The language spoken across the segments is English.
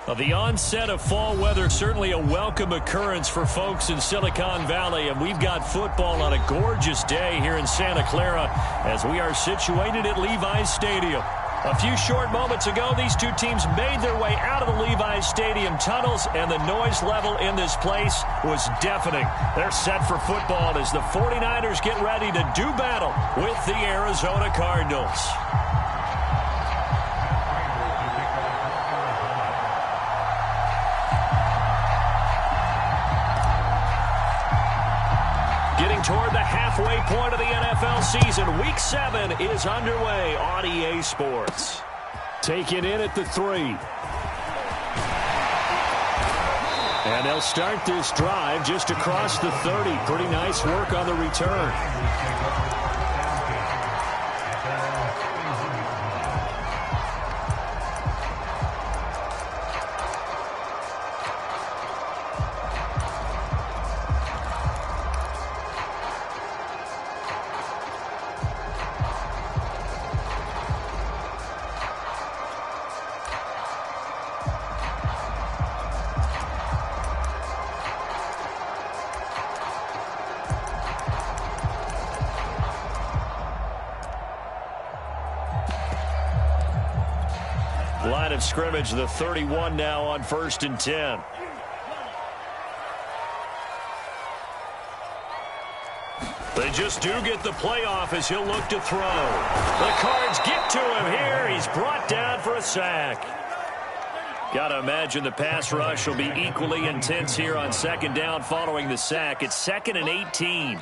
Well, the onset of fall weather, certainly a welcome occurrence for folks in Silicon Valley, and we've got football on a gorgeous day here in Santa Clara as we are situated at Levi's Stadium. A few short moments ago, these two teams made their way out of the Levi's Stadium tunnels, and the noise level in this place was deafening. They're set for football as the 49ers get ready to do battle with the Arizona Cardinals. Toward the halfway point of the NFL season, Week 7 is underway on EA Sports. Taken in at the 3. And they'll start this drive just across the 30. Pretty nice work on the return. Line of scrimmage, the 31 now on 1st and 10. They just do get the playoff as he'll look to throw. The Cards get to him here. He's brought down for a sack. Got to imagine the pass rush will be equally intense here on 2nd down following the sack. It's 2nd and 18.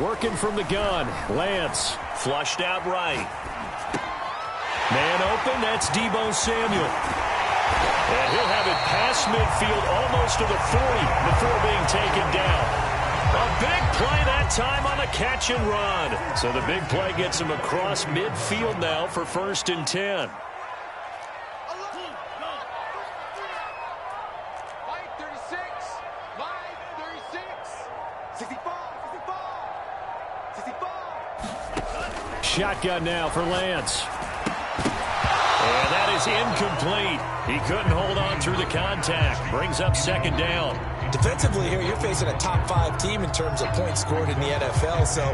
Working from the gun, Lance. Flushed out right. Man open, that's Deebo Samuel. And he'll have it past midfield almost to the 40 before being taken down. A big play that time on the catch and run. So the big play gets him across midfield now for 1st and 10. Shotgun now for Lance. And that is incomplete. He couldn't hold on through the contact. Brings up 2nd down. Defensively here, you're facing a top 5 team in terms of points scored in the NFL. So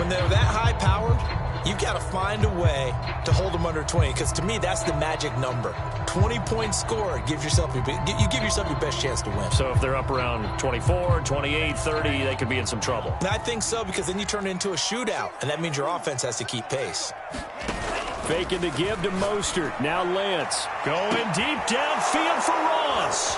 when they're that high-powered, you've got to find a way to hold them under 20. Because to me, that's the magic number. 20 points scored, you give yourself your best chance to win. So if they're up around 24, 28, 30, they could be in some trouble. And I think so, because then you turn it into a shootout, and that means your offense has to keep pace. Faking the give to Mostert. Now Lance going deep downfield for Ross.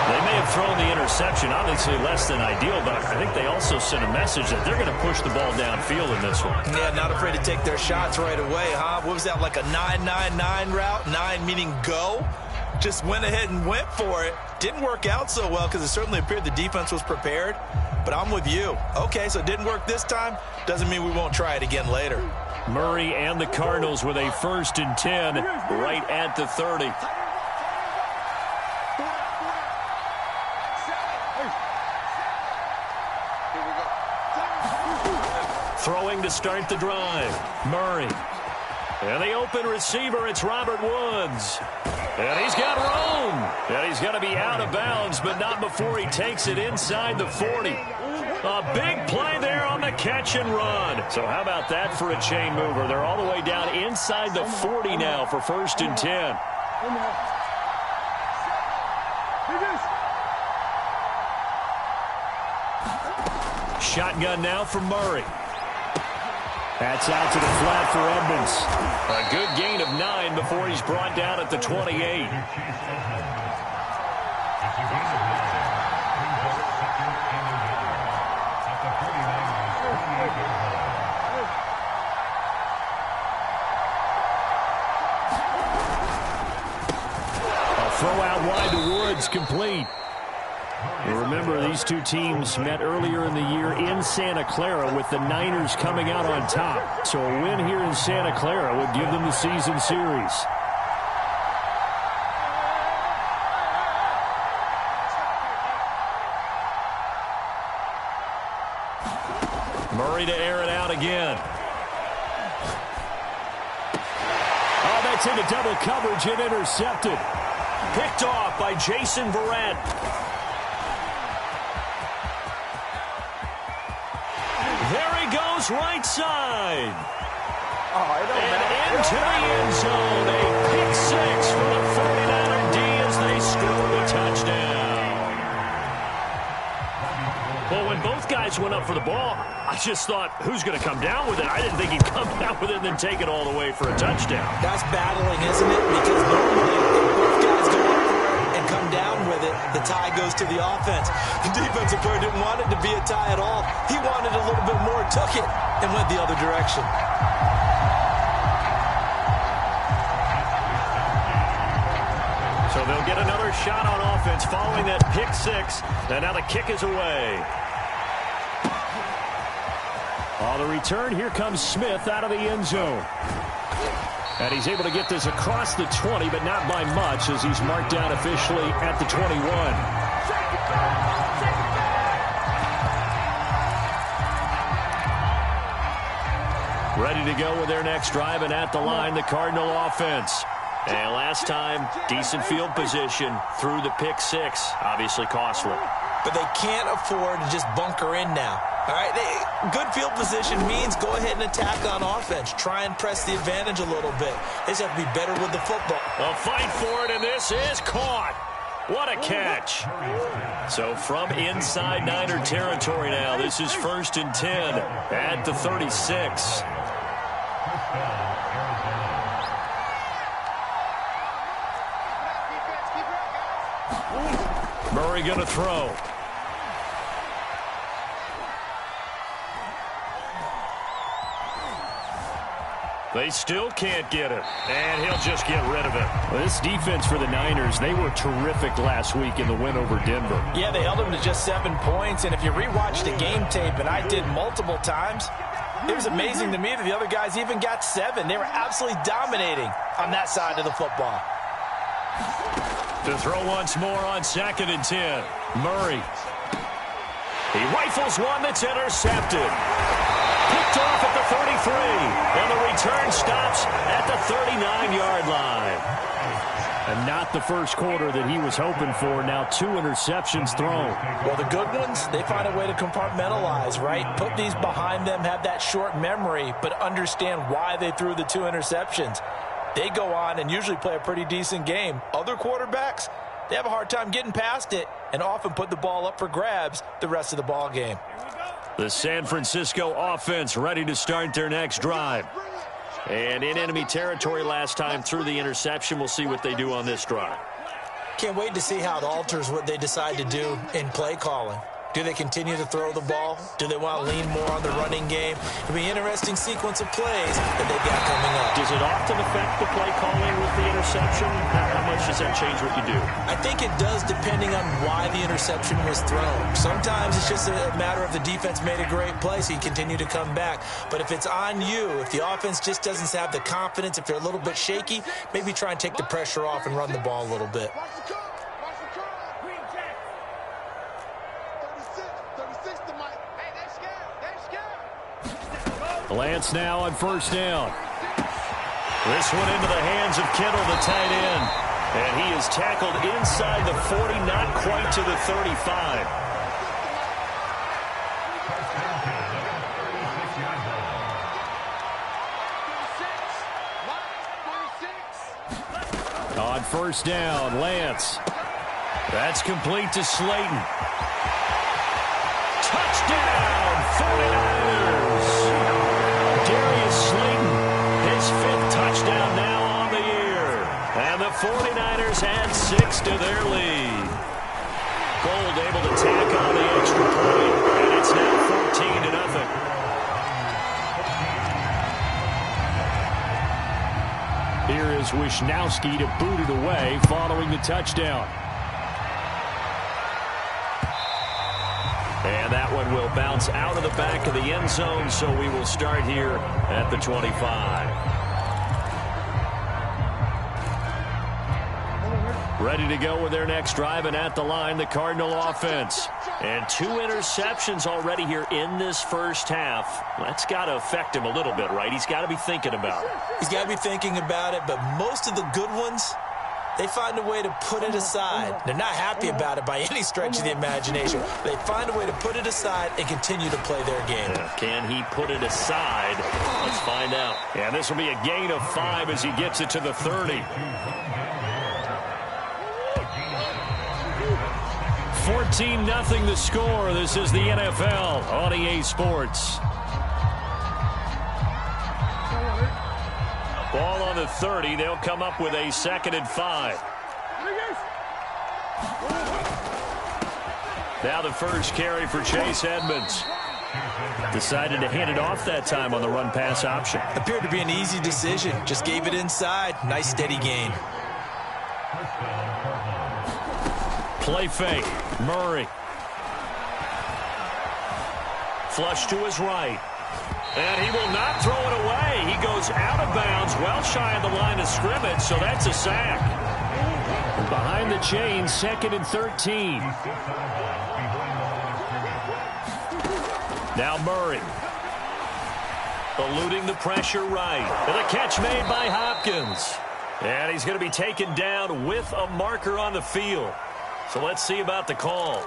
They may have thrown the interception, obviously less than ideal, but I think they also sent a message that they're going to push the ball downfield in this one. Yeah, not afraid to take their shots right away, huh? What was that, like a 9-9-9 route? 9 meaning go? Just went ahead and went for it. Didn't work out so well because it certainly appeared the defense was prepared. But I'm with you. Okay, so it didn't work this time. Doesn't mean we won't try it again later. Murray and the Cardinals with a 1st and 10 right at the 30. Throwing to start the drive. Murray. And the open receiver, it's Robert Woods. And he's got room. And he's going to be out of bounds, but not before he takes it inside the 40. A big play there on the catch and run. So how about that for a chain mover? They're all the way down inside the 40 now for 1st and 10. Shotgun now for Murray. That's out to the flat for Edmonds. A good gain of 9 before he's brought down at the 28. A throw out wide to Woods, complete. Remember, these two teams met earlier in the year in Santa Clara with the Niners coming out on top. So a win here in Santa Clara would give them the season series. Murray to air it out again. Oh, that's into double coverage and intercepted. Picked off by Jason Verrett. There he goes, right side. And into the end zone. A pick six for the 49er D as they score the touchdown. Well, when both guys went up for the ball, I just thought, who's going to come down with it? I didn't think he'd come down with it and then take it all the way for a touchdown. That's battling, isn't it? Because normally, if both guys go up for it and come down with it, the tie goes to the offense. The defensive player didn't want it to be a tie at all. He wanted a little bit more, took it, and went the other direction. So they'll get another shot on offense following that pick six. And now the kick is away. On the return, here comes Smith out of the end zone. And he's able to get this across the 20, but not by much as he's marked down officially at the 21. Ready to go with their next drive, and at the line, the Cardinal offense. And last time, decent field position through the pick six. Obviously costly. But they can't afford to just bunker in now. All right, good field position means go ahead and attack on offense. Try and press the advantage a little bit. They just have to be better with the football. A fight for it, and this is caught. What a catch. So from inside Niner territory now, this is 1st and 10 at the 36. Murray going to throw. They still can't get it, and he'll just get rid of it. Well, this defense for the Niners, they were terrific last week in the win over Denver. Yeah, they held them to just 7 points, and if you rewatch the game tape, and I did multiple times, it was amazing to me that the other guys even got 7. They were absolutely dominating on that side of the football. To throw once more on 2nd and 10. Murray. He rifles one that's intercepted. Picked off at the 33. And the return stops at the 39-yard line. And not the first quarter that he was hoping for. Now 2 interceptions thrown. Well, the good ones, they find a way to compartmentalize, right? Put these behind them, have that short memory, but understand why they threw the 2 interceptions. They go on and usually play a pretty decent game. Other quarterbacks, they have a hard time getting past it and often put the ball up for grabs the rest of the ball game. The San Francisco offense ready to start their next drive. And in enemy territory last time through the interception. We'll see what they do on this drive. Can't wait to see how it alters what they decide to do in play calling. Do they continue to throw the ball? Do they want to lean more on the running game? It'll be an interesting sequence of plays that they've got coming up. Does it often affect the play calling with the interception? How much does that change what you do? I think it does depending on why the interception was thrown. Sometimes it's just a matter of the defense made a great play, so you continue to come back. But if it's on you, if the offense just doesn't have the confidence, if they're a little bit shaky, maybe try and take the pressure off and run the ball a little bit. Lance now on 1st down. This one into the hands of Kittle, the tight end. And he is tackled inside the 40, not quite to the 35. On 1st down, Lance. That's complete to Slayton. Touchdown, 49ers. Darius Slayton, his 5th touchdown now on the year. And the 49ers add 6 to their lead. Gold able to tack on the extra point, and it's now 14-0. Here is Wisnowski to boot it away following the touchdown. And that one will bounce out of the back of the end zone, so we will start here at the 25. Ready to go with their next drive, and at the line, the Cardinal offense. And 2 interceptions already here in this first half. That's got to affect him a little bit, right? He's got to be thinking about it. He's got to be thinking about it, but most of the good ones, they find a way to put it aside. They're not happy about it by any stretch of the imagination. They find a way to put it aside and continue to play their game. Can he put it aside? Let's find out. And this will be a gain of 5 as he gets it to the 30. 14-0 the score. This is the NFL on EA Sports. Ball on the 30. They'll come up with a 2nd and 5. Now the first carry for Chase Edmonds. Decided to hand it off that time on the run-pass option. Appeared to be an easy decision. Just gave it inside. Nice steady gain. Play fake. Murray. Flush to his right. And he will not throw it away. He goes out of bounds, well shy of the line of scrimmage, so that's a sack. Behind the chain, 2nd and 13. Now Murray. Eluding the pressure right. And a catch made by Hopkins. And he's going to be taken down with a marker on the field. So let's see about the call.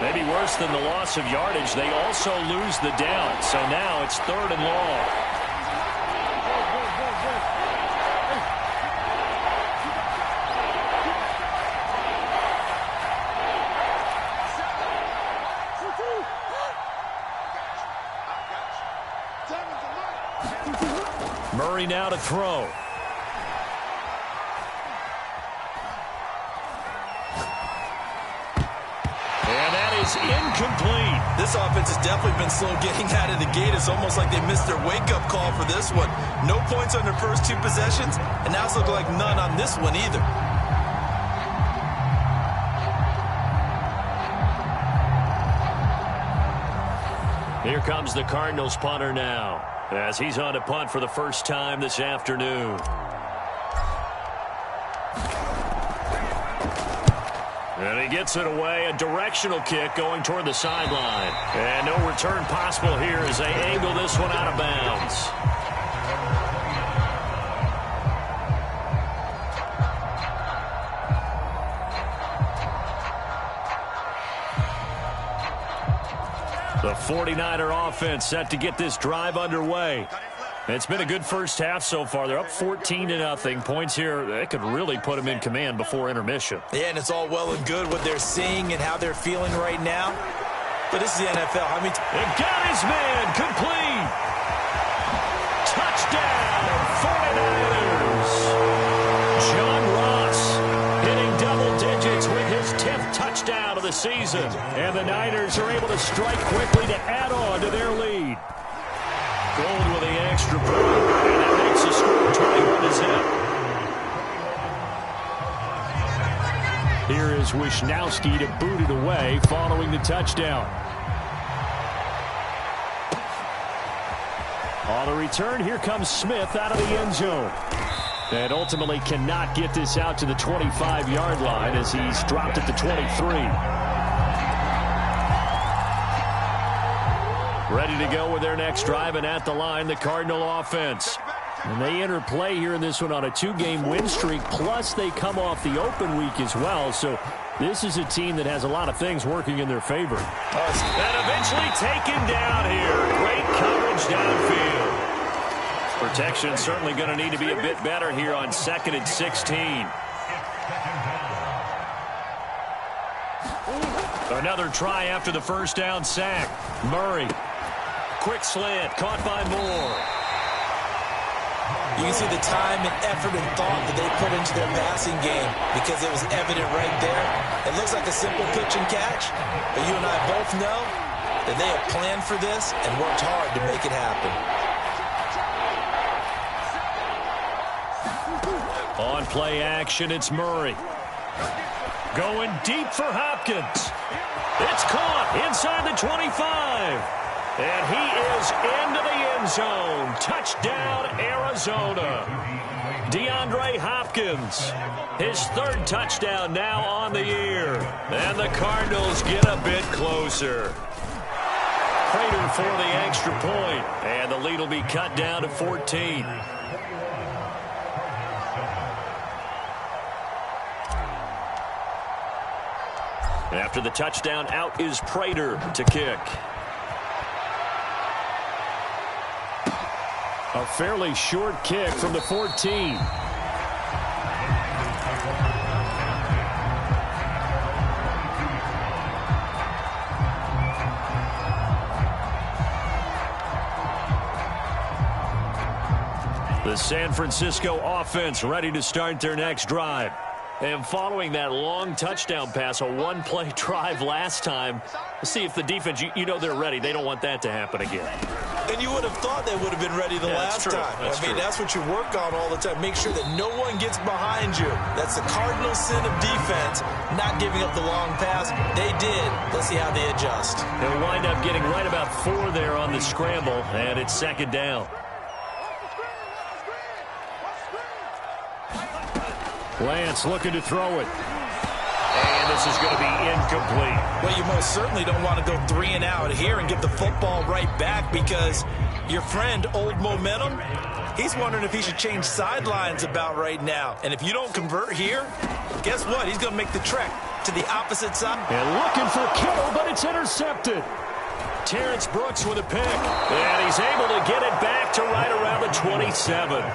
Maybe worse than the loss of yardage, they also lose the down. So now it's 3rd and long. Murray now to throw. And that is incomplete. This offense has definitely been slow getting out of the gate. It's almost like they missed their wake-up call for this one. No points on their first 2 possessions, and now it's looking like none on this one either. Here comes the Cardinals punter now, as he's on to punt for the first time this afternoon. And he gets it away, a directional kick going toward the sideline. And no return possible here as they angle this one out of bounds. The 49er offense set to get this drive underway. It's been a good first half so far. They're up 14-0. Points here, that could really put them in command before intermission. Yeah, and it's all well and good what they're seeing and how they're feeling right now. But this is the NFL. I mean, they got his man complete. Touchdown, 49ers. John Ross hitting double digits with his 10th touchdown of the season. And the Niners are able to strike quickly to add on to their lead. Gold with the extra point, and that makes the score 21-0. Here is Wisnowski to boot it away following the touchdown. On the return, here comes Smith out of the end zone. And ultimately cannot get this out to the 25-yard line as he's dropped at the 23. Ready to go with their next drive, and at the line, the Cardinal offense. And they enter play here in this one on a 2-game win streak, plus they come off the open week as well. So this is a team that has a lot of things working in their favor. And eventually taken down here. Great coverage downfield. Protection certainly going to need to be a bit better here on 2nd and 16. Another try after the first down sack. Murray. Quick slant, caught by Moore. You can see the time and effort and thought that they put into their passing game because it was evident right there. It looks like a simple pitch and catch, but you and I both know that they have planned for this and worked hard to make it happen. On play action, it's Murray. Going deep for Hopkins. It's caught inside the 25. And he is into the end zone. Touchdown, Arizona. DeAndre Hopkins, his third touchdown now on the year. And the Cardinals get a bit closer. Prater for the extra point. And the lead will be cut down to 14. After the touchdown, out is Prater to kick. A fairly short kick from the 14. The San Francisco offense ready to start their next drive. And following that long touchdown pass, a one-play drive last time, see if the defense, you know they're ready. They don't want that to happen again. And you would have thought they would have been ready the last time. I mean, that's what you work on all the time. Make sure that no one gets behind you. That's the cardinal sin of defense, not giving up the long pass. They did. Let's see how they adjust. They'll wind up getting right about 4 there on the scramble, and it's second down. Lance looking to throw it. And this is going to be incomplete. Well, you most certainly don't want to go 3 and out here and give the football right back because your friend, Old Momentum, he's wondering if he should change sidelines about right now. And if you don't convert here, guess what? He's going to make the trek to the opposite side. And looking for Kittle, but it's intercepted. Terrence Brooks with a pick. And he's able to get it back to right around the 27.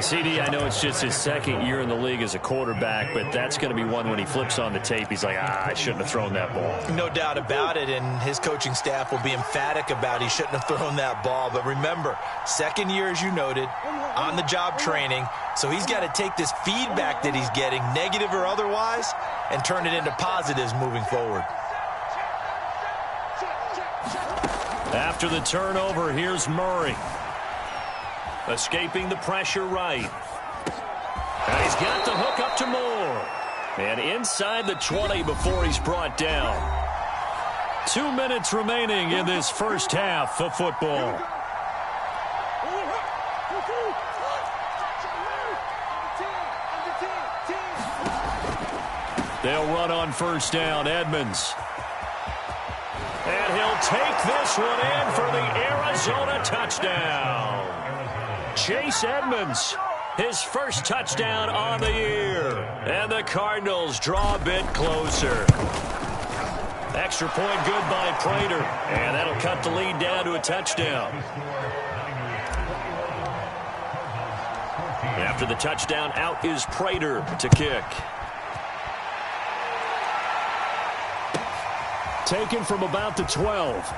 CD, I know it's just his second year in the league as a quarterback, but that's going to be one when he flips on the tape, he's like, I shouldn't have thrown that ball. No doubt about it, and his coaching staff will be emphatic about he shouldn't have thrown that ball. But remember, second year, as you noted, on-the-job training, so he's got to take this feedback that he's getting, negative or otherwise, and turn it into positives moving forward. After the turnover, here's Murray. Escaping the pressure right. And he's got the hook up to Moore. And inside the 20 before he's brought down. 2 minutes remaining in this first half of football. They'll run on first down. Edmonds. And he'll take this one in for the Arizona touchdown. Chase Edmonds, his first touchdown on the year. And the Cardinals draw a bit closer. Extra point good by Prater. And that'll cut the lead down to a touchdown. After the touchdown, out is Prater to kick. Taken from about the 12.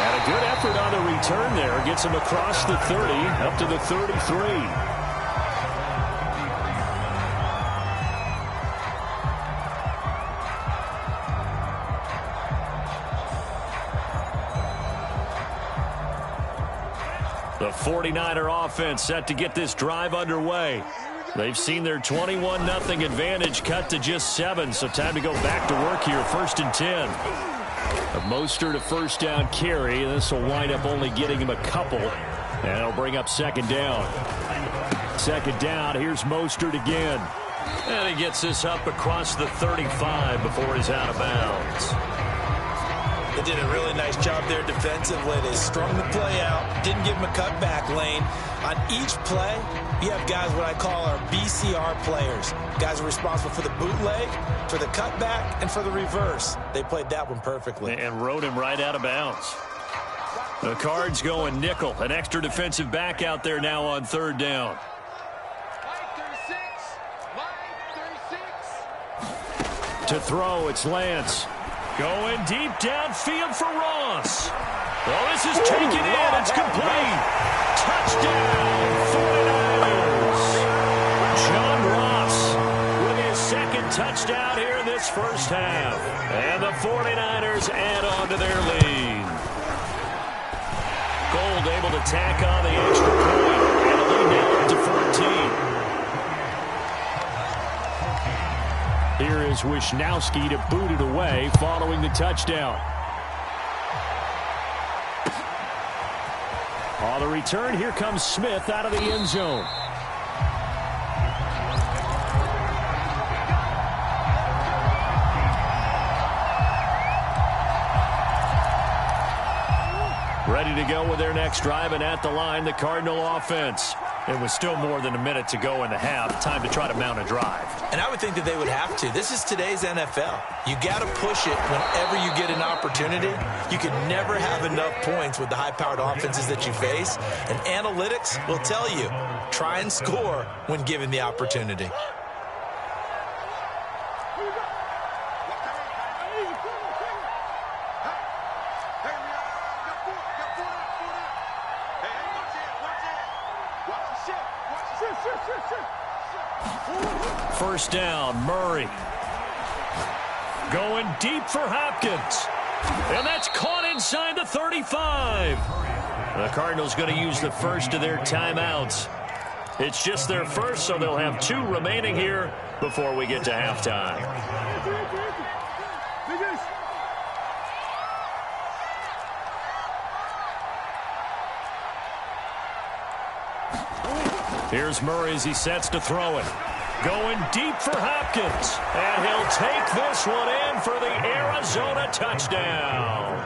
And a good effort on the return there. Gets him across the 30, up to the 33. The 49er offense set to get this drive underway. They've seen their 21-0 advantage cut to just 7, so time to go back to work here. 1st and 10. A Mostert a first down carry. This will wind up only getting him a couple. And it'll bring up second down. Second down, here's Mostert again. And he gets this up across the 35 before he's out of bounds. They did a really nice job there defensively. They strung the play out, didn't give him a cutback lane. On each play, you have guys what I call our BCR players. Guys are responsible for the bootleg, for the cutback, and for the reverse. They played that one perfectly. And rode him right out of bounds. The Cards going nickel. An extra defensive back out there now on third down. To throw, it's Lance. Going deep downfield for Ross. Well, this is taken in. It's complete. Touchdown, 49ers. John Ross with his second touchdown here in this first half. And the 49ers add on to their lead. Gold able to tack on the extra point. And a lead now up to 14. Here is Wisnowski to boot it away following the touchdown. On the return, here comes Smith out of the end zone. Ready to go with their next drive, and at the line, the Cardinal offense. It was still more than a minute to go in the half. Time to try to mount a drive. And I would think that they would have to. This is today's NFL. You got to push it whenever you get an opportunity. You can never have enough points with the high-powered offenses that you face. And analytics will tell you, try and score when given the opportunity. First down, Murray. Going deep for Hopkins. And that's caught inside the 35. The Cardinals going to use the first of their timeouts. It's just their first, so they'll have 2 remaining here before we get to halftime. Here's Murray as he sets to throw it. Going deep for Hopkins. And he'll take this one in for the Arizona touchdown.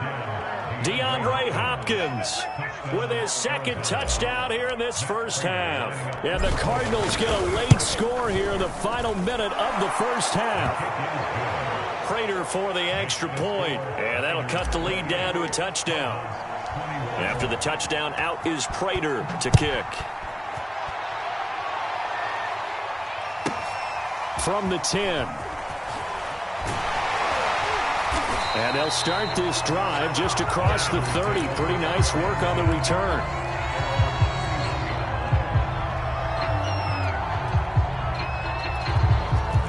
DeAndre Hopkins with his second touchdown here in this first half. And the Cardinals get a late score here in the final minute of the first half. Prater for the extra point. And that'll cut the lead down to a touchdown. After the touchdown, out is Prater to kick. From the 10. And they'll start this drive just across the 30. Pretty nice work on the return.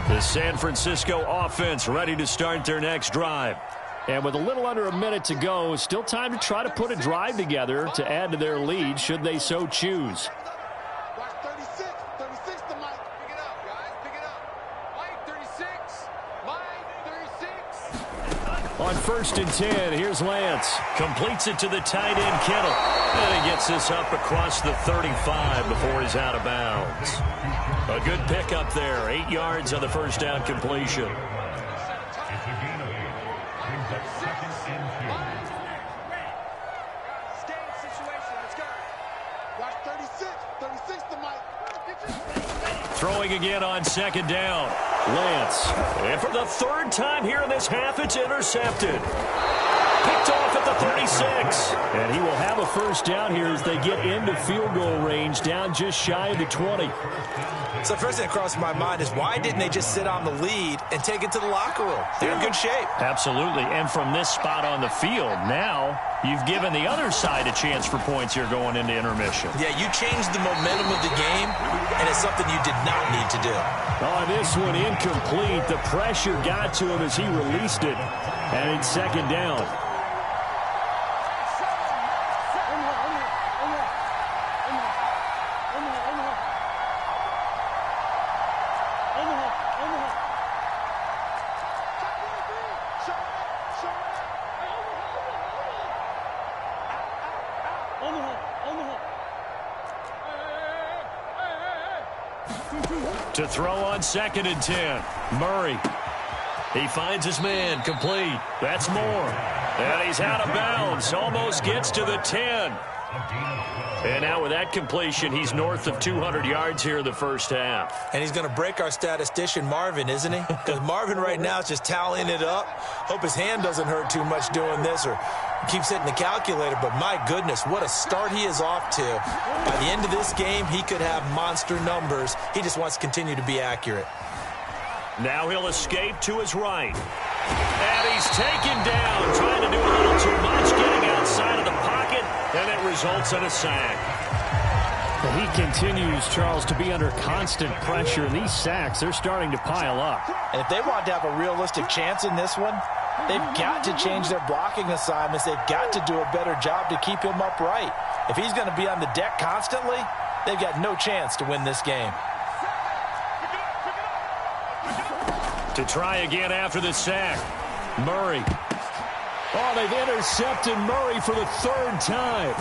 The San Francisco offense ready to start their next drive. And with a little under a minute to go, still time to try to put a drive together to add to their lead should they so choose. On first and 10, here's Lance. Completes it to the tight end, Kittle. And he gets this up across the 35 before he's out of bounds. A good pickup there. 8 yards on the first down completion. Throwing again on second down. Lance. And for the 3rd time here in this half, it's intercepted. Picked off at the 36. And he will have a first down here as they get into field goal range, down just shy of the 20. So the first thing that crossed my mind is why didn't they just sit on the lead and take it to the locker room? They're in good shape. Absolutely. And from this spot on the field, now you've given the other side a chance for points here going into intermission. Yeah, you changed the momentum of the game, and it's something you did not need to do. Oh, this one incomplete. The pressure got to him as he released it. And it's second down. To throw on second and 10. Murray. He finds his man. Complete. That's more. And he's out of bounds. Almost gets to the 10. And now with that completion, he's north of 200 yards here in the first half. And he's going to break our statistician, Marvin, isn't he? Because Marvin right now is just tallying it up. Hope his hand doesn't hurt too much doing this or keeps hitting the calculator. But my goodness, what a start he is off to. By the end of this game, he could have monster numbers. He just wants to continue to be accurate. Now he'll escape to his right. And he's taken down, trying to do a little too much, getting outside of the pocket, and it results in a sack. He continues, Charles, to be under constant pressure. These sacks, they're starting to pile up. And if they want to have a realistic chance in this one, they've got to change their blocking assignments. They've got to do a better job to keep him upright. If he's going to be on the deck constantly, they've got no chance to win this game. To try again after the sack. Murray. Oh, they've intercepted Murray for the third time.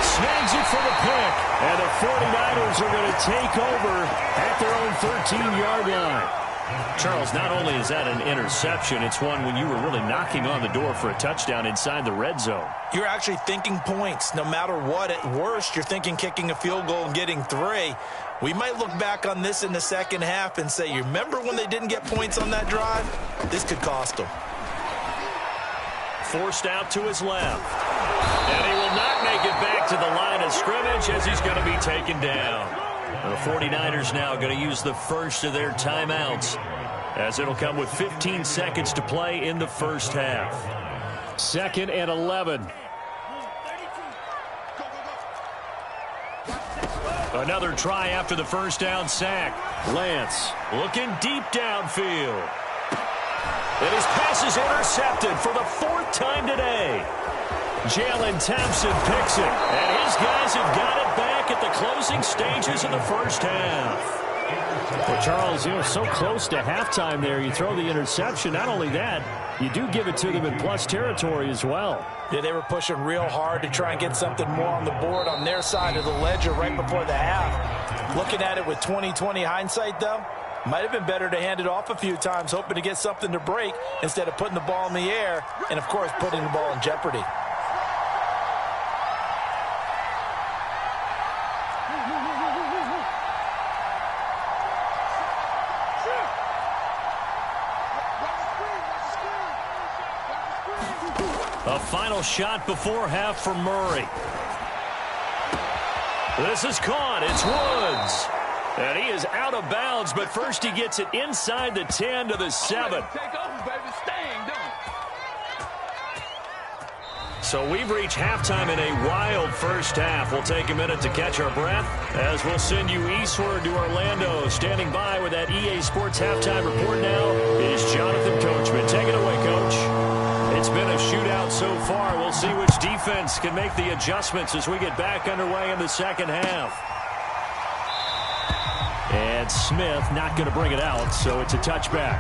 Snags it for the pick. And the 49ers are going to take over at their own 13-yard line. Charles, not only is that an interception, it's one when you were really knocking on the door for a touchdown inside the red zone. You're actually thinking points. No matter what, at worst, you're thinking kicking a field goal and getting 3. We might look back on this in the second half and say, you remember when they didn't get points on that drive? This could cost them. Forced out to his left. And he will not make it back to the line of scrimmage as he's going to be taken down. The 49ers now going to use the first of their timeouts as it'll come with 15 seconds to play in the first half. 2nd and 11. Another try after the first down sack. Lance looking deep downfield. And his pass is intercepted for the 4th time today. Jalen Thompson picks it, and his guys have got it back at the closing stages of the first half. Well, Charles, so close to halftime there. You throw the interception. Not only that, you do give it to them in plus territory as well. Yeah, they were pushing real hard to try and get something more on the board on their side of the ledger right before the half. Looking at it with 20/20 hindsight, though, might have been better to hand it off a few times, hoping to get something to break instead of putting the ball in the air and, of course, putting the ball in jeopardy. A final shot before half for Murray. This is caught. It's Woods. And he is out of bounds, but first he gets it inside the 10 to the 7. So we've reached halftime in a wild first half. We'll take a minute to catch our breath as we'll send you eastward to Orlando. Standing by with that EA Sports halftime report now is Jonathan Coachman. Take it away, Coach. It's been a shootout so far. We'll see which defense can make the adjustments as we get back underway in the second half. And Smith not going to bring it out, so it's a touchback.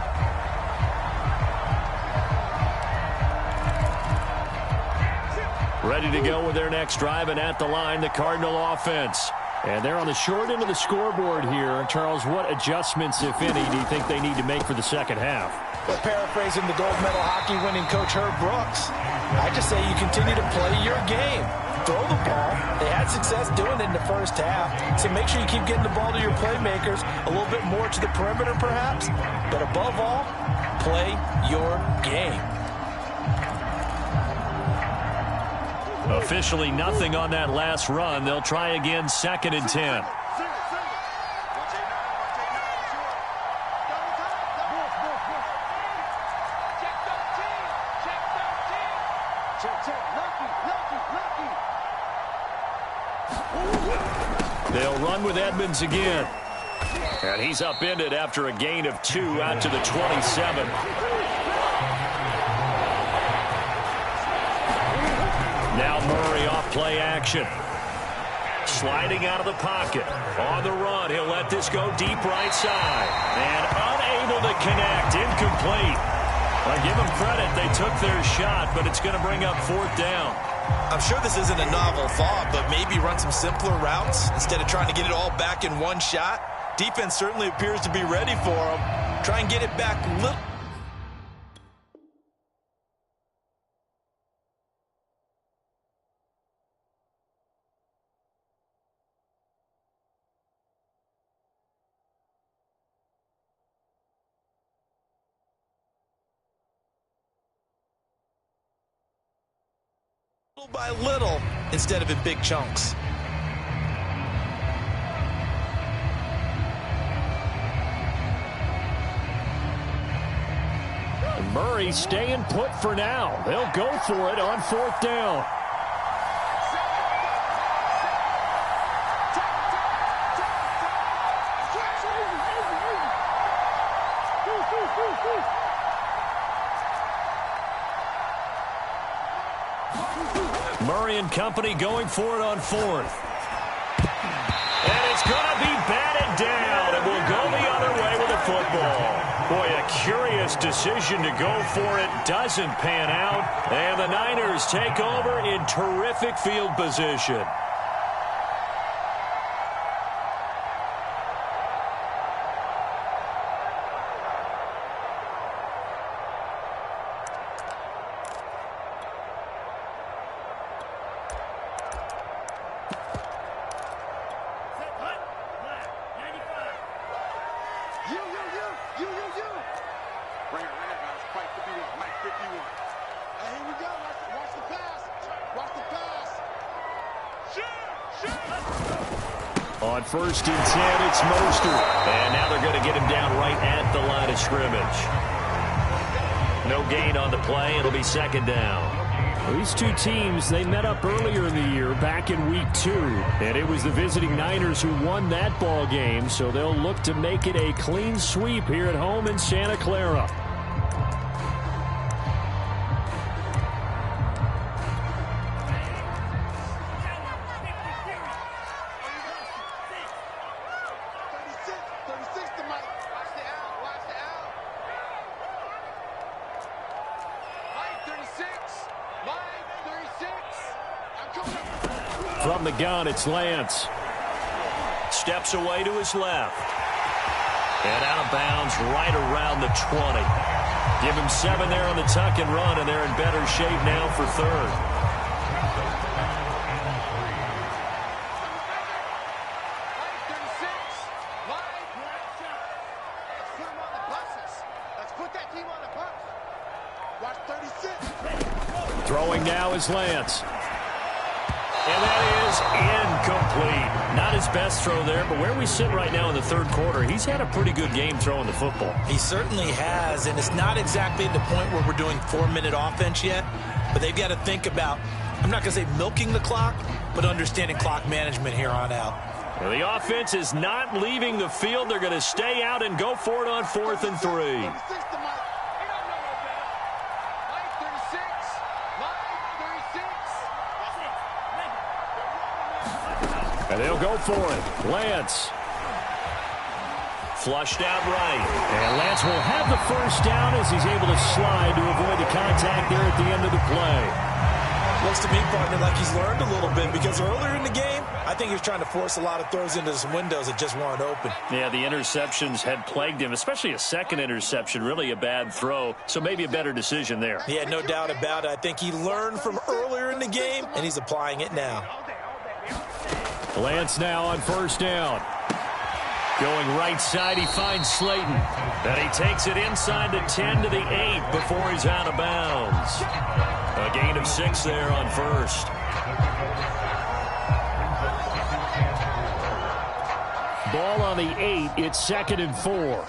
Ready to go with their next drive, and at the line, the Cardinal offense. And they're on the short end of the scoreboard here. Charles, what adjustments, if any, do you think they need to make for the second half? Well, paraphrasing the gold medal hockey winning coach Herb Brooks, I just say you continue to play your game. Throw the ball. They had success doing it in the first half, so make sure you keep getting the ball to your playmakers, a little bit more to the perimeter perhaps, but above all, play your game. Officially nothing on that last run. They'll try again, 2nd and 10. They'll run with Edmonds again. And he's upended after a gain of 2 out to the 27. Now Murray off play action. Sliding out of the pocket. On the run, he'll let this go deep right side. And unable to connect. Incomplete. I give them credit. They took their shot, but it's going to bring up 4th down. I'm sure this isn't a novel thought, but maybe run some simpler routes instead of trying to get it all back in one shot. Defense certainly appears to be ready for them. Try and get it back little. By little instead of in big chunks. Murray staying put for now. They'll go for it on 4th down. Murray and company going for it on 4th. And it's going to be batted down, and we'll go the other way with the football. Boy, a curious decision to go for it. Doesn't pan out. And the Niners take over in terrific field position. On 1st and 10, it's Mostert. And now they're going to get him down right at the line of scrimmage. No gain on the play. It'll be 2nd down. These two teams, they met up earlier in the year, back in Week 2. And it was the visiting Niners who won that ball game, so they'll look to make it a clean sweep here at home in Santa Clara. From the gun, it's Lance. Steps away to his left. And out of bounds right around the 20. Give him 7 there on the tuck and run, and they're in better shape now for 3rd. Throwing now is Lance. And that is incomplete. Not his best throw there, but where we sit right now in the 3rd quarter, he's had a pretty good game throwing the football. He certainly has, and it's not exactly at the point where we're doing 4-minute offense yet, but they've got to think about, I'm not going to say milking the clock, but understanding clock management here on out. Well, the offense is not leaving the field. They're going to stay out and go for it on 4th and 3. And they'll go for it. Lance. Flushed out right. And Lance will have the 1st down as he's able to slide to avoid the contact there at the end of the play. Looks to me, partner, like he's learned a little bit, because earlier in the game, I think he was trying to force a lot of throws into some windows that just weren't open. Yeah, the interceptions had plagued him, especially a 2nd interception, really a bad throw, so maybe a better decision there. Yeah, no doubt about it. I think he learned from earlier in the game, and he's applying it now. Lance now on 1st down. Going right side, he finds Slayton. And he takes it inside the 10 to the 8 before he's out of bounds. A gain of 6 there on 1st. Ball on the 8. It's 2nd and 4.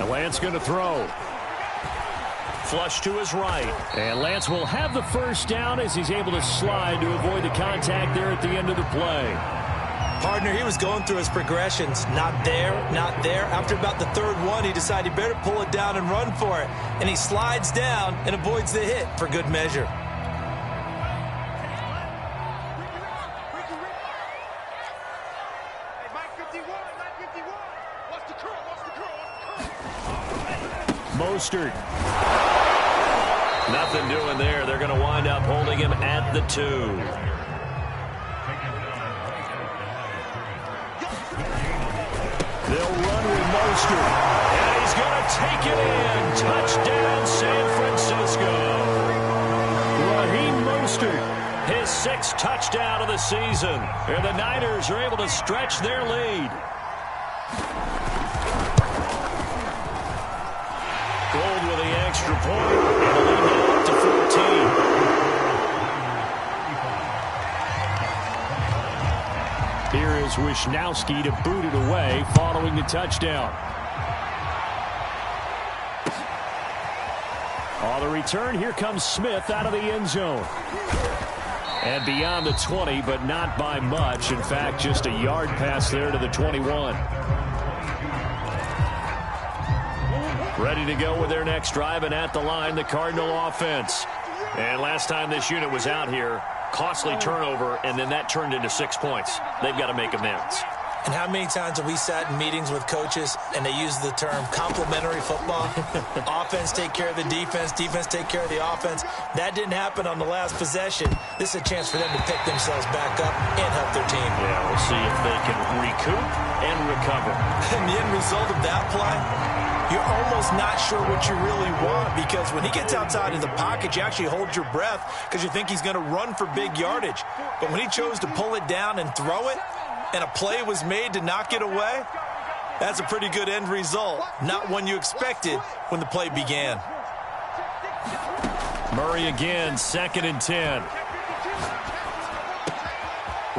Lance going to throw. Flush to his right. And Lance will have the 1st down as he's able to slide to avoid the contact there at the end of the play. Partner, he was going through his progressions. Not there, not there. After about the 3rd one, he decided he better pull it down and run for it. And he slides down and avoids the hit for good measure. Mostert. Nothing doing there. They're going to wind up holding him at the 2. They'll run with Mostert. And he's going to take it in. Touchdown, San Francisco. Raheem Mostert, his 6th touchdown of the season. And the Niners are able to stretch their lead. Gold with the extra point, and the lead now up to 14. Here is Wisnowski to boot it away following the touchdown. On the return, here comes Smith out of the end zone. And beyond the 20, but not by much. In fact, just a yard pass there to the 21. Ready to go with their next drive, and at the line, the Cardinal offense. And last time this unit was out here, costly turnover, and then that turned into 6 points. They've got to make amends. And how many times have we sat in meetings with coaches and they use the term complementary football? Offense take care of the defense, defense take care of the offense. That didn't happen on the last possession. This is a chance for them to pick themselves back up and help their team. Yeah, we'll see if they can recoup and recover. And the end result of that play, you're almost not sure what you really want, because when he gets outside of the pocket, you actually hold your breath because you think he's going to run for big yardage. But when he chose to pull it down and throw it, and a play was made to knock it away, that's a pretty good end result. Not one you expected when the play began. Murray again, 2nd and 10.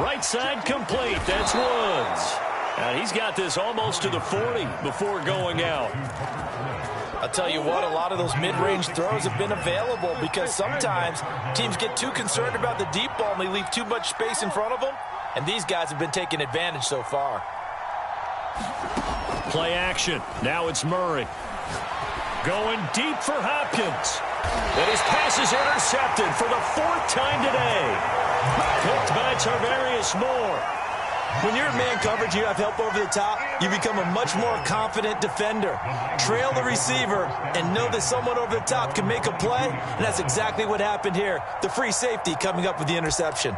Right side complete. That's Woods. And he's got this almost to the 40 before going out. I'll tell you what, a lot of those mid-range throws have been available because sometimes teams get too concerned about the deep ball and they leave too much space in front of them. And these guys have been taking advantage so far. Play action. Now it's Murray. Going deep for Hopkins. And his pass is intercepted for the 4th time today. Picked by Tarvarius Moore. When you're in man coverage, you have help over the top, you become a much more confident defender. Trail the receiver and know that someone over the top can make a play, and that's exactly what happened here. The free safety coming up with the interception.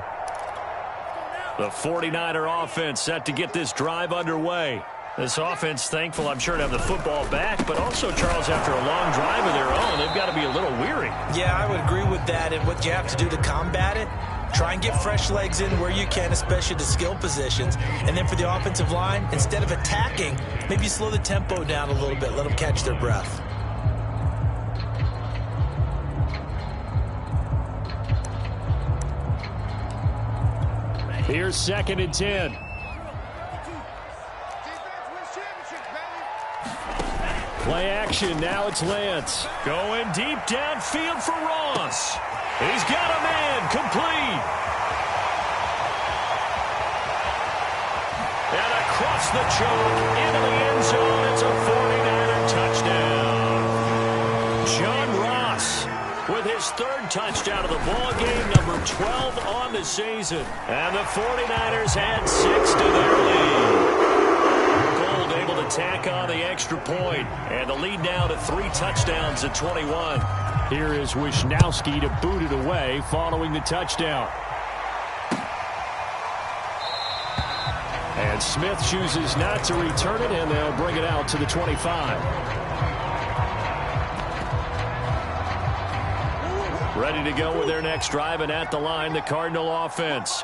The 49er offense set to get this drive underway. This offense thankful, I'm sure, to have the football back, but also, Charles, after a long drive of their own, they've got to be a little weary. Yeah, I would agree with that, and what you have to do to combat it, try and get fresh legs in where you can, especially the skill positions. And then for the offensive line, instead of attacking, maybe slow the tempo down a little bit, let them catch their breath. Here's 2nd and 10. Play action. Now it's Lance. Going deep downfield for Ross. He's got a man complete. And across the choke into the end zone. It's a 49er touchdown. John Ross with his 3rd touchdown of the ball game, number 12 on the season. And the 49ers add 6 to their lead. Gold able to tack on the extra point, and the lead now to 3 touchdowns at 21. Here is Wisnowski to boot it away following the touchdown. And Smith chooses not to return it, and they'll bring it out to the 25. Ready to go with their next drive, and at the line, the Cardinal offense.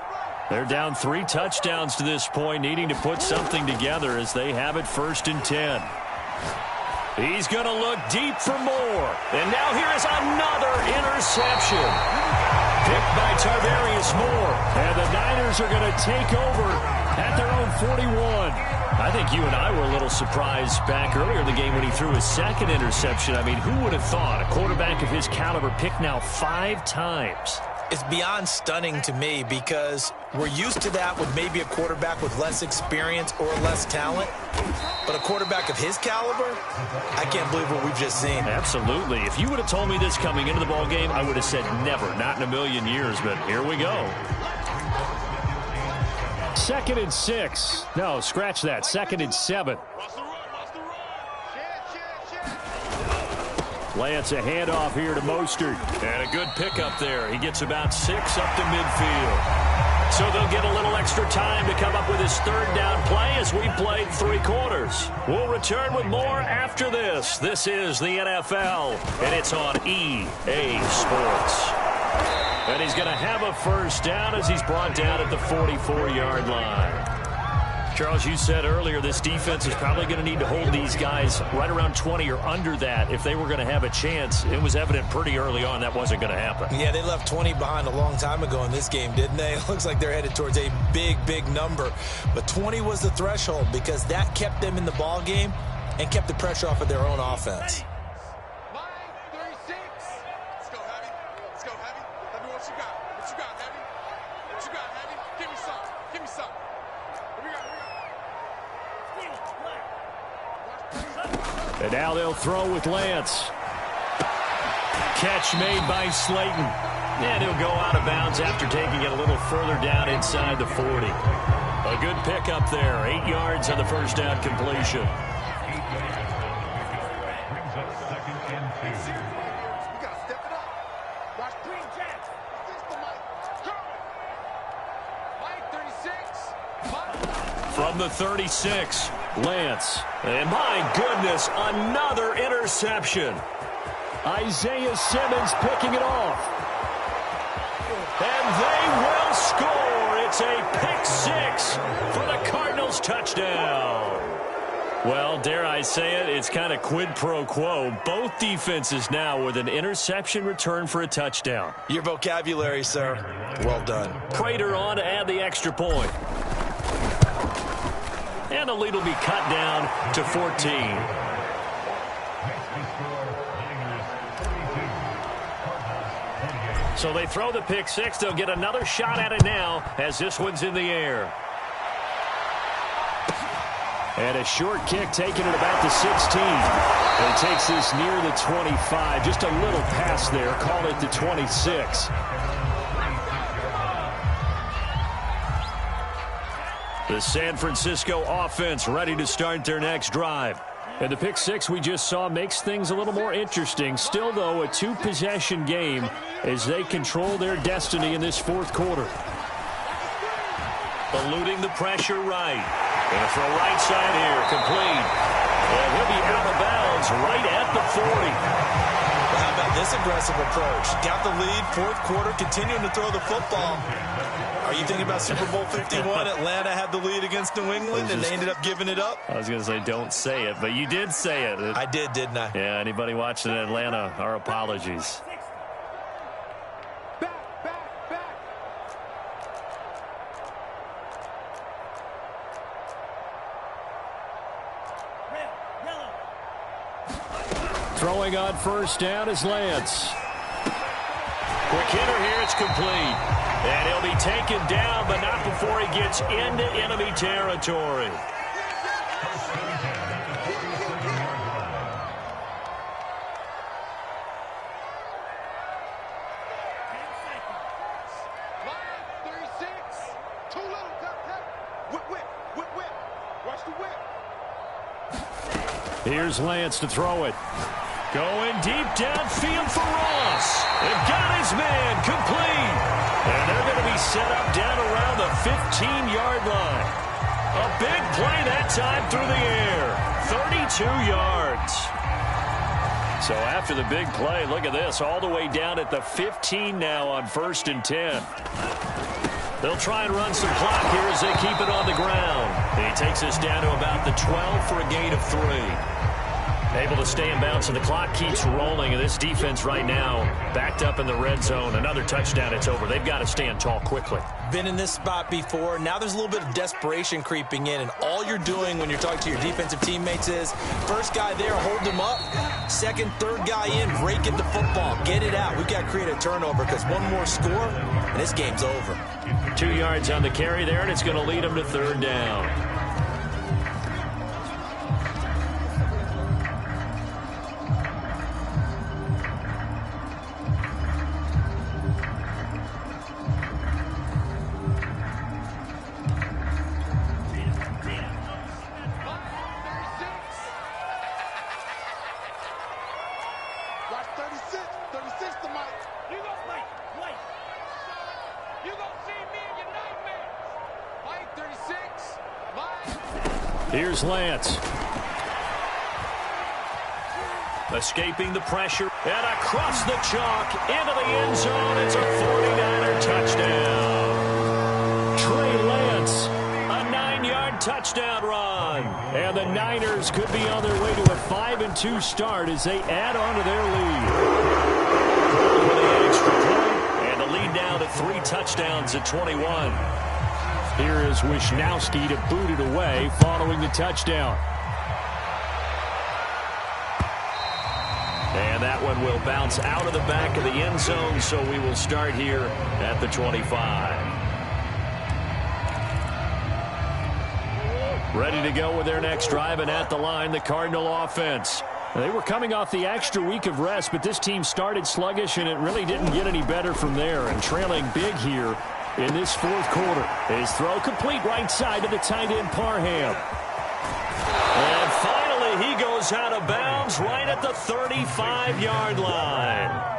They're down 3 touchdowns to this point, needing to put something together as they have it 1st and 10. He's going to look deep for more. And now here is another interception. Picked by Tarvarius Moore. And the Niners are going to take over at their own 41. I think you and I were a little surprised back earlier in the game when he threw his 2nd interception. I mean, who would have thought a quarterback of his caliber picked now 5 times? It's beyond stunning to me because we're used to that with maybe a quarterback with less experience or less talent. But a quarterback of his caliber, I can't believe what we've just seen. Absolutely. If you would have told me this coming into the ball game, I would have said never, not in a million years. But here we go. 2nd and 6. No, scratch that. 2nd and 7. Lance a handoff here to Mostert. And a good pickup there. He gets about 6 up to midfield. So they'll get a little extra time to come up with his 3rd down play as we played 3 quarters. We'll return with more after this. This is the NFL, and it's on EA Sports. And he's going to have a 1st down as he's brought down at the 44-yard line. Charles, you said earlier this defense is probably going to need to hold these guys right around 20 or under that if they were going to have a chance. It was evident pretty early on that wasn't going to happen. Yeah, they left 20 behind a long time ago in this game, didn't they? It looks like they're headed towards a big, big number. But 20 was the threshold because that kept them in the ball game and kept the pressure off of their own offense. And now they'll throw with Lance. Catch made by Slayton. And he'll go out of bounds after taking it a little further down inside the 40. A good pickup there. 8 yards on the first down completion. From the 36, Lance. And my goodness, another interception. Isaiah Simmons picking it off. And they will score. It's a pick six for the Cardinals touchdown. Well, dare I say it, it's kind of quid pro quo. Both defenses now with an interception return for a touchdown. Your vocabulary, sir. Well done. Prater on to add the extra point. And the lead will be cut down to 14. So they throw the pick six. They'll get another shot at it now as this one's in the air. And a short kick taken at about the 16. And takes this near the 25. Just a little pass there. Call it the 26. The San Francisco offense ready to start their next drive. And the pick six we just saw makes things a little more interesting. Still, though, a two-possession game as they control their destiny in this fourth quarter. Eluding the pressure right. Going to throw right side here. Complete. And he'll be out of bounds right at the 40. Well, how about this aggressive approach? Got the lead, fourth quarter, continuing to throw the football. Are you thinking about Super Bowl 51? Atlanta had the lead against New England, and they ended up giving it up? I was going to say don't say it, but you did say it. I did, didn't I? Yeah, anybody watching in Atlanta, our apologies. Throwing on first down is Lance. Quick hitter here, it's complete. And he'll be taken down, but not before he gets into enemy territory. Here's Lance to throw it. Going deep downfield for Ross. They've got his man complete. And they're going to be set up down around the 15-yard line. A big play that time through the air. 32 yards. So after the big play, look at this. All the way down at the 15 now on 1st and 10. They'll try and run some clock here as they keep it on the ground. And he takes us down to about the 12 for a gain of 3. Able to stay in bounds, and the clock keeps rolling. And this defense right now backed up in the red zone. Another touchdown, it's over. They've got to stand tall quickly. Been in this spot before. Now there's a little bit of desperation creeping in, and all you're doing when you're talking to your defensive teammates is first guy there, hold them up. Second, third guy in, break at the football. Get it out. We've got to create a turnover because one more score, and this game's over. 2 yards on the carry there, and it's going to lead them to 3rd down. Here's Lance. Escaping the pressure. And across the chalk into the end zone. It's a 49er touchdown. Trey Lance, a 9-yard touchdown run. And the Niners could be on their way to a 5-2 start as they add on to their lead. For the extra point. And the lead now to 3 touchdowns at 21. Here is Wisnowski to boot it away following the touchdown. And that one will bounce out of the back of the end zone, so we will start here at the 25. Ready to go with their next drive, and at the line, the Cardinal offense. They were coming off the extra week of rest, but this team started sluggish, and it really didn't get any better from there. And trailing big here in this fourth quarter. His throw complete right side to the tight end, Parham. And finally, he goes out of bounds right at the 35-yard line.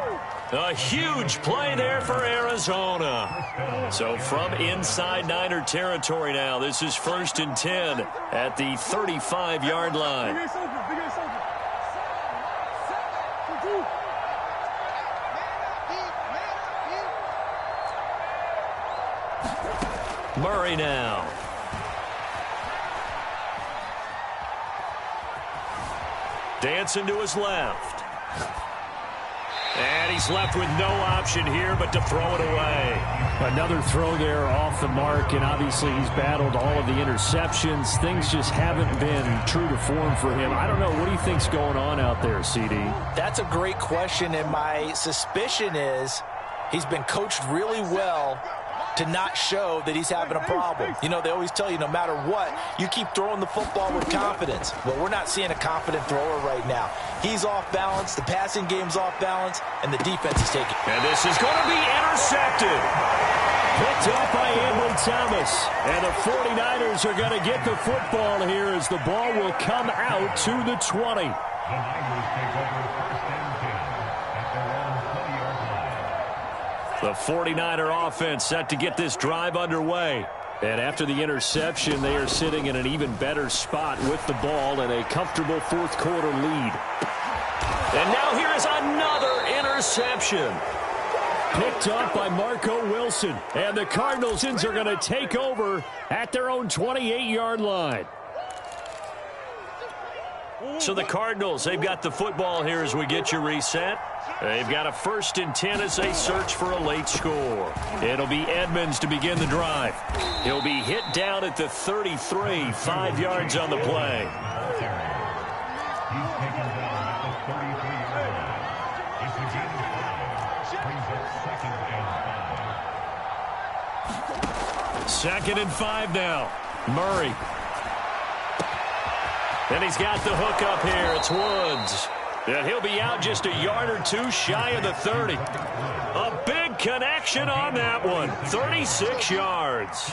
A huge play there for Arizona. So from inside Niner territory now, this is 1st and 10 at the 35-yard line. Murray now. Dancing to his left. And he's left with no option here but to throw it away. Another throw there off the mark, and obviously he's battled all of the interceptions. Things just haven't been true to form for him. I don't know. What do you think's going on out there, CD? That's a great question, and my suspicion is he's been coached really well to not show that he's having a problem. You know, they always tell you no matter what, you keep throwing the football with confidence. Well, we're not seeing a confident thrower right now. He's off balance, the passing game's off balance, and the defense is taking. And this is going to be intercepted. Picked up by Ambry Thomas. And the 49ers are going to get the football here as the ball will come out to the 20. The 49er offense set to get this drive underway. And after the interception, they are sitting in an even better spot with the ball and a comfortable fourth quarter lead. And now here is another interception. Picked up by Marco Wilson. And the Cardinals are going to take over at their own 28-yard line. So the Cardinals, they've got the football here as we get you reset. They've got a 1st and 10 as they search for a late score. It'll be Edmonds to begin the drive. He'll be hit down at the 33, 5 yards on the play. Second and 5 now. Murray. And he's got the hook up here. It's Woods. And he'll be out just a yard or two shy of the 30. A big connection on that one. 36 yards.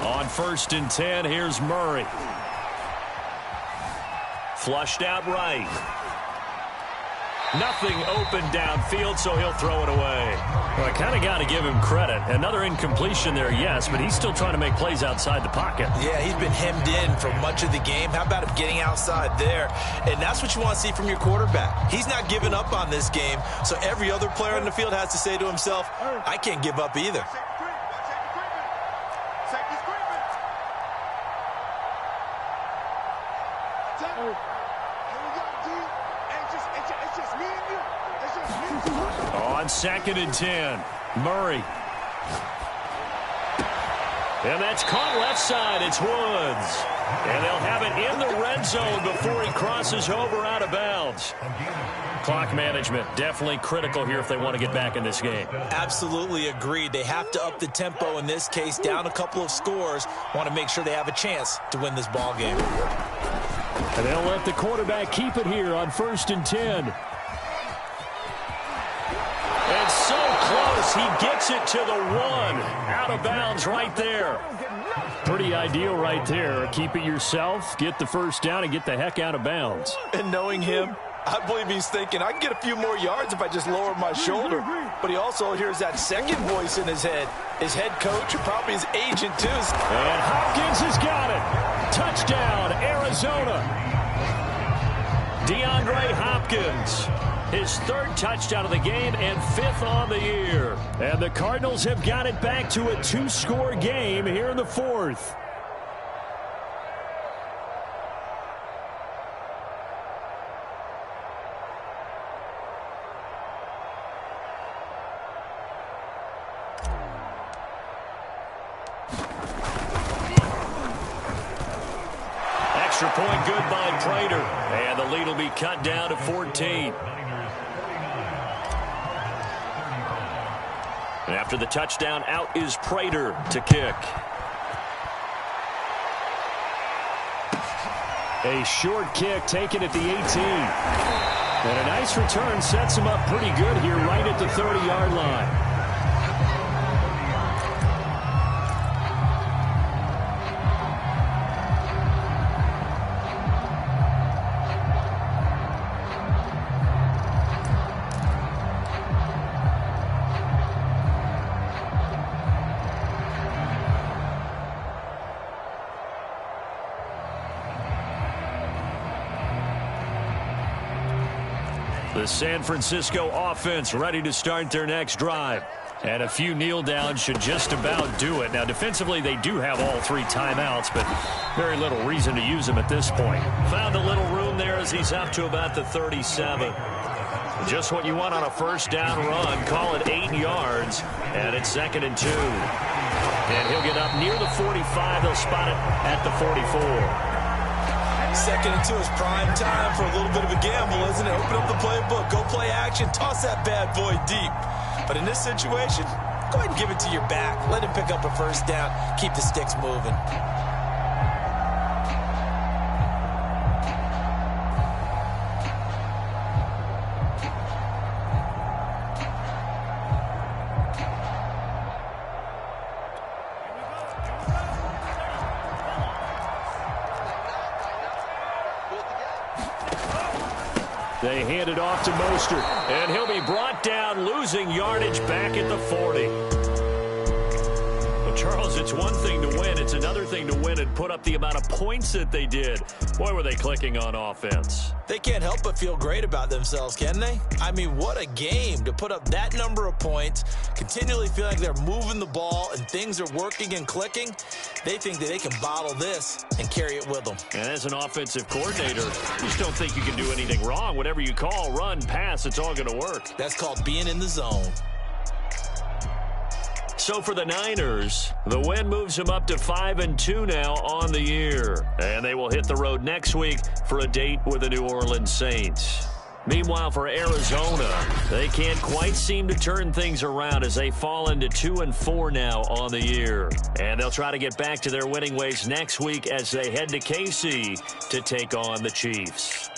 On 1st and 10, here's Murray. Flushed out right. Nothing open downfield, so he'll throw it away. Well, I kind of got to give him credit. Another incompletion there, yes, but he's still trying to make plays outside the pocket. Yeah, he's been hemmed in for much of the game. How about him getting outside there? And that's what you want to see from your quarterback. He's not giving up on this game, so every other player on the field has to say to himself, I can't give up either. On 2nd and 10, Murray. And that's caught left side. It's Woods. And they'll have it in the red zone before he crosses over out of bounds. Clock management definitely critical here if they want to get back in this game. Absolutely agreed. They have to up the tempo in this case, down a couple of scores. Want to make sure they have a chance to win this ball game. And they'll let the quarterback keep it here on 1st and 10. And so close, he gets it to the 1. Out of bounds right there. Pretty ideal right there. Keep it yourself, get the first down, and get the heck out of bounds. And knowing him, I believe he's thinking, I can get a few more yards if I just lower my shoulder. But he also hears that second voice in his head. His head coach, and probably his agent, too. And Hopkins has got it. Touchdown, Arizona. DeAndre Hopkins. His 3rd touchdown of the game and 5th on the year. And the Cardinals have got it back to a 2-score game here in the 4th. Extra point good by Prater. And the lead will be cut down to 14. And after the touchdown, out is Prater to kick. A short kick taken at the 18. And a nice return sets him up pretty good here right at the 30-yard line. The San Francisco offense ready to start their next drive. And a few kneel downs should just about do it. Now, defensively, they do have all 3 timeouts, but very little reason to use them at this point. Found a little room there as he's up to about the 37. Just what you want on a first down run. Call it 8 yards, and it's 2nd and 2. And he'll get up near the 45. They'll spot it at the 44. 2nd and 2 is prime time for a little bit of a gamble, isn't it? Open up the playbook, go play action, toss that bad boy deep. But in this situation, go ahead and give it to your back. Let him pick up a first down, keep the sticks moving. They hand it off to Mostert, and he'll be brought down, losing yardage back at the 40. Well, Charles, it's one thing to win. It's another thing to win and put up the amount of points that they did. Boy, were they clicking on offense. They can't help but feel great about themselves, can they? I mean, what a game to put up that number of points, continually feel like they're moving the ball and things are working and clicking. They think that they can bottle this and carry it with them. And as an offensive coordinator, you just don't think you can do anything wrong. Whatever you call, run, pass, it's all going to work. That's called being in the zone. So for the Niners, the win moves them up to 5-2 now on the year. And they will hit the road next week for a date with the New Orleans Saints. Meanwhile, for Arizona, they can't quite seem to turn things around as they fall into 2-4 now on the year. And they'll try to get back to their winning ways next week as they head to KC to take on the Chiefs.